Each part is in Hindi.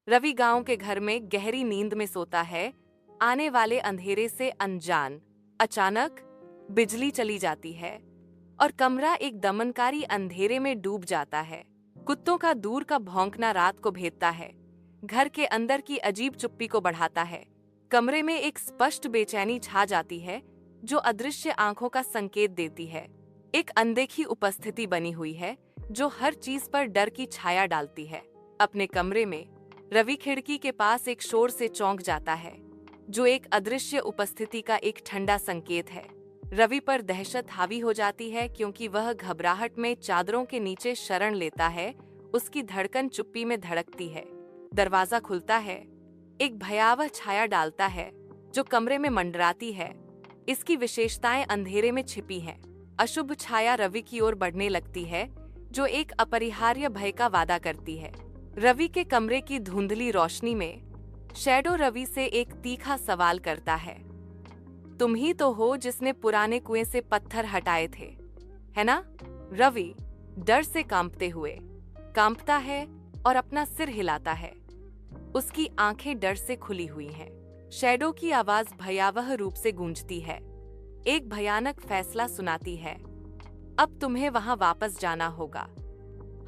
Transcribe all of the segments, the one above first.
रवि गांव के घर में गहरी नींद में सोता है, आने वाले अंधेरे से अनजान। अचानक बिजली चली जाती है और कमरा एक दमनकारी अंधेरे में डूब जाता है। कुत्तों का दूर का भौंकना रात को भेदता है, घर के अंदर की अजीब चुप्पी को बढ़ाता है। कमरे में एक स्पष्ट बेचैनी छा जाती है जो अदृश्य आंखों का संकेत देती है। एक अनदेखी उपस्थिति बनी हुई है जो हर चीज पर डर की छाया डालती है। अपने कमरे में रवि खिड़की के पास एक शोर से चौंक जाता है जो एक अदृश्य उपस्थिति का एक ठंडा संकेत है। रवि पर दहशत हावी हो जाती है क्योंकि वह घबराहट में चादरों के नीचे शरण लेता है। उसकी धड़कन चुप्पी में धड़कती है। दरवाजा खुलता है, एक भयावह छाया डालता है जो कमरे में मंडराती है। इसकी विशेषताएं अंधेरे में छिपी हैं। अशुभ छाया रवि की ओर बढ़ने लगती है जो एक अपरिहार्य भय का वादा करती है। रवि के कमरे की धुंधली रोशनी में शैडो रवि से एक तीखा सवाल करता है, तुम ही तो हो जिसने पुराने कुएं से पत्थर हटाए थे, है ना? रवि डर से कांपता है और अपना सिर हिलाता है। उसकी आंखें डर से खुली हुई हैं। शैडो की आवाज भयावह रूप से गूंजती है, एक भयानक फैसला सुनाती है। अब तुम्हें वहां वापस जाना होगा,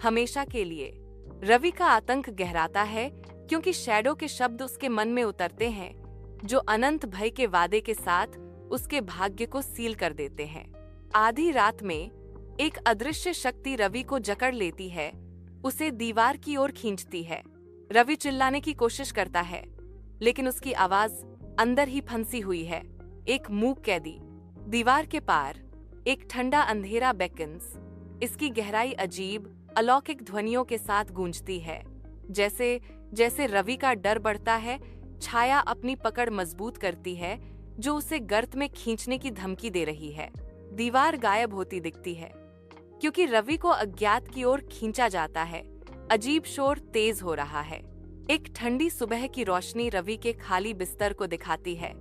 हमेशा के लिए। रवि का आतंक गहराता है क्योंकि शैडो के शब्द उसके मन में उतरते हैं जो अनंत भय के वादे के साथ उसके भाग्य को सील कर देते हैं। आधी रात में एक अदृश्य शक्ति रवि को जकड़ लेती है, उसे दीवार की ओर खींचती है। रवि चिल्लाने की कोशिश करता है लेकिन उसकी आवाज अंदर ही फंसी हुई है, एक मूक कैदी। दीवार के पार एक ठंडा अंधेरा बेकन्स। इसकी गहराई अजीब अलौकिक ध्वनियों के साथ गूंजती है। जैसे जैसे रवि का डर बढ़ता है, छाया अपनी पकड़ मजबूत करती है जो उसे गर्त में खींचने की धमकी दे रही है। दीवार गायब होती दिखती है क्योंकि रवि को अज्ञात की ओर खींचा जाता है। अजीब शोर तेज हो रहा है। एक ठंडी सुबह की रोशनी रवि के खाली बिस्तर को दिखाती है।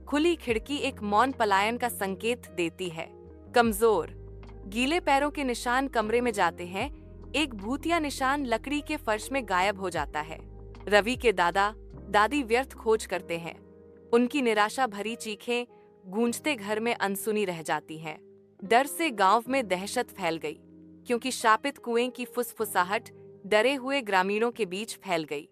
खुली खिड़की एक मौन पलायन का संकेत देती है। कमजोर गीले पैरों के निशान कमरे में जाते हैं। एक भूतिया निशान लकड़ी के फर्श में गायब हो जाता है। रवि के दादा दादी व्यर्थ खोज करते हैं। उनकी निराशा भरी चीखें गूंजते घर में अनसुनी रह जाती हैं। डर से गांव में दहशत फैल गई क्योंकि शापित कुएं की फुसफुसाहट डरे हुए ग्रामीणों के बीच फैल गई।